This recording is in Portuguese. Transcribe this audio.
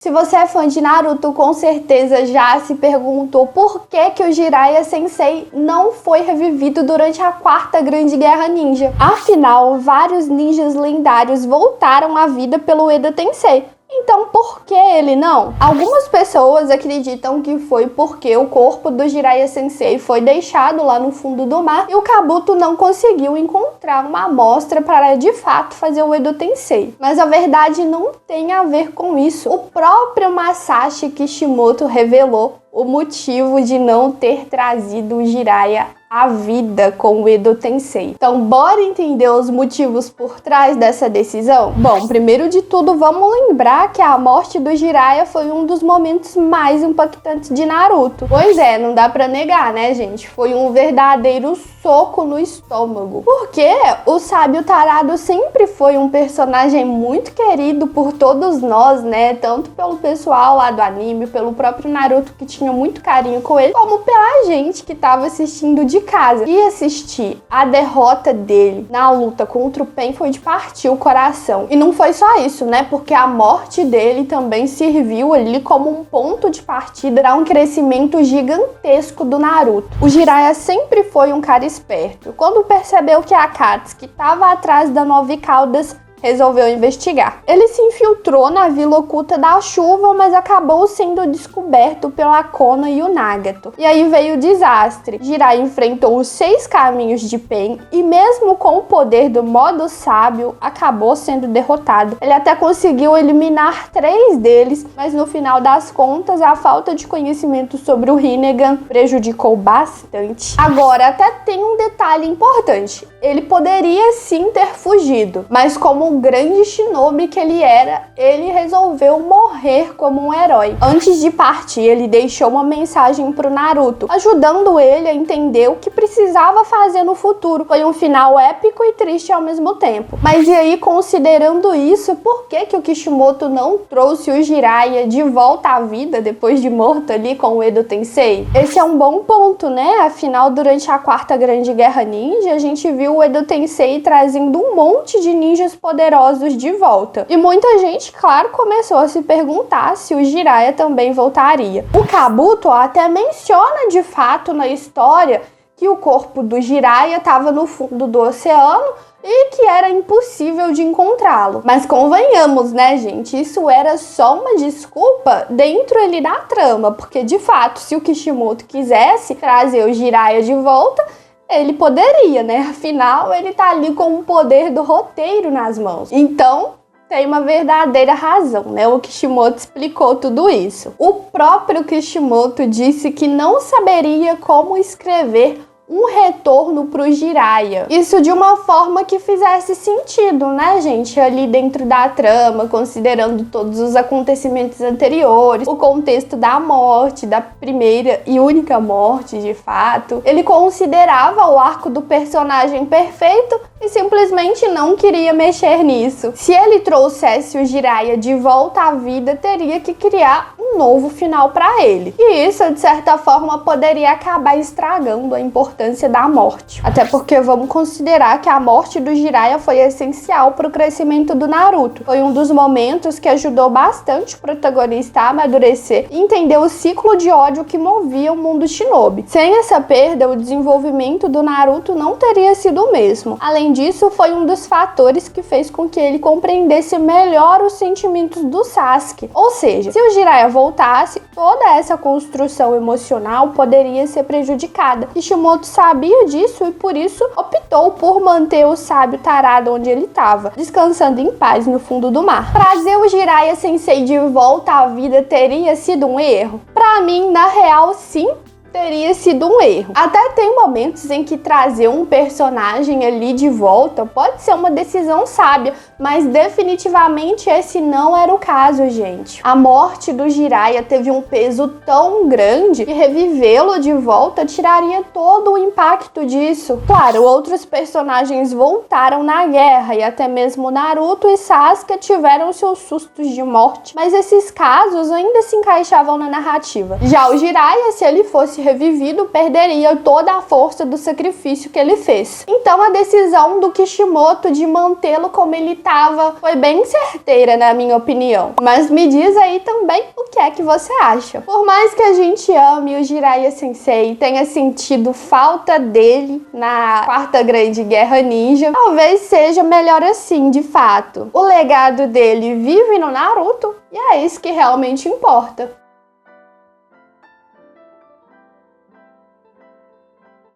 Se você é fã de Naruto, com certeza já se perguntou por que o Jiraiya Sensei não foi revivido durante a Quarta Grande Guerra Ninja. Afinal, vários ninjas lendários voltaram à vida pelo Edo Tensei. Então, por que ele não? Algumas pessoas acreditam que foi porque o corpo do Jiraiya Sensei foi deixado lá no fundo do mar e o Kabuto não conseguiu encontrar uma amostra para de fato fazer o Edo Tensei. Mas a verdade não tem a ver com isso. O próprio Masashi Kishimoto revelou o motivo de não ter trazido o Jiraiya à vida com o Edo Tensei. Então, bora entender os motivos por trás dessa decisão? Bom, primeiro de tudo, vamos lembrar que a morte do Jiraiya foi um dos momentos mais impactantes de Naruto. Pois é, não dá pra negar, né, gente? Foi um verdadeiro soco no estômago. Porque o Sábio Tarado sempre foi um personagem muito querido por todos nós, né? Tanto pelo pessoal lá do anime, pelo próprio Naruto, que tinha muito carinho com ele, como pela gente que tava assistindo de casa. E assistir a derrota dele na luta contra o Pain foi de partir o coração. E não foi só isso, né? Porque a morte dele também serviu ali como um ponto de partida para um crescimento gigantesco do Naruto. O Jiraiya sempre foi um cara esperto. Quando percebeu que a Akatsuki estava atrás da Nove Caudas, resolveu investigar. Ele se infiltrou na Vila Oculta da Chuva, mas acabou sendo descoberto pela Konoha e o Nagato. E aí veio o desastre. Jiraiya enfrentou os 6 caminhos de Pain e mesmo com o poder do modo sábio, acabou sendo derrotado. Ele até conseguiu eliminar 3 deles, mas no final das contas, a falta de conhecimento sobre o Rinnegan prejudicou bastante. Agora, até tem um detalhe importante. Ele poderia sim ter fugido, mas como o grande shinobi que ele era, ele resolveu morrer como um herói. Antes de partir, ele deixou uma mensagem pro Naruto, ajudando ele a entender o que precisava fazer no futuro. Foi um final épico e triste ao mesmo tempo. Mas e aí, considerando isso, por que o Kishimoto não trouxe o Jiraiya de volta à vida depois de morto ali com o Edo Tensei? Esse é um bom ponto, né? Afinal, durante a Quarta Grande Guerra Ninja, a gente viu o Edo Tensei trazendo um monte de ninjas poderosos de volta. E muita gente, claro, começou a se perguntar se o Jiraiya também voltaria. O Kabuto até menciona de fato na história que o corpo do Jiraiya estava no fundo do oceano e que era impossível de encontrá-lo. Mas convenhamos, né, gente? Isso era só uma desculpa dentro ali da trama, porque de fato, se o Kishimoto quisesse trazer o Jiraiya de volta, ele poderia, né? Afinal, ele tá ali com o poder do roteiro nas mãos. Então, tem uma verdadeira razão, né? O Kishimoto explicou tudo isso. O próprio Kishimoto disse que não saberia como escrever um retorno pro Jiraiya. Isso de uma forma que fizesse sentido, né, gente? Ali dentro da trama, considerando todos os acontecimentos anteriores, o contexto da morte, da primeira e única morte, de fato. Ele considerava o arco do personagem perfeito e simplesmente não queria mexer nisso. Se ele trouxesse o Jiraiya de volta à vida, teria que criar um novo final para ele. E isso, de certa forma, poderia acabar estragando a importância da morte. Até porque vamos considerar que a morte do Jiraiya foi essencial para o crescimento do Naruto. Foi um dos momentos que ajudou bastante o protagonista a amadurecer e entender o ciclo de ódio que movia o mundo shinobi. Sem essa perda, o desenvolvimento do Naruto não teria sido o mesmo. Além disso, foi um dos fatores que fez com que ele compreendesse melhor os sentimentos do Sasuke. Ou seja, se o Jiraiya voltasse, toda essa construção emocional poderia ser prejudicada. Kishimoto sabia disso e por isso optou por manter o Sábio Tarado onde ele estava, descansando em paz no fundo do mar. Trazer o Jiraiya Sensei de volta à vida teria sido um erro? Pra mim, na real, sim, teria sido um erro. Até tem momentos em que trazer um personagem ali de volta pode ser uma decisão sábia, mas definitivamente esse não era o caso, gente. A morte do Jiraiya teve um peso tão grande que revivê-lo de volta tiraria todo o impacto disso. Claro, outros personagens voltaram na guerra e até mesmo Naruto e Sasuke tiveram seus sustos de morte, mas esses casos ainda se encaixavam na narrativa. Já o Jiraiya, se ele fosse revivido, perderia toda a força do sacrifício que ele fez. Então a decisão do Kishimoto de mantê-lo como ele oitava foi bem certeira, na minha opinião. Mas me diz aí também o que é que você acha. Por mais que a gente ame o Jiraiya Sensei e tenha sentido falta dele na Quarta Grande Guerra Ninja, talvez seja melhor assim, de fato. O legado dele vive no Naruto e é isso que realmente importa.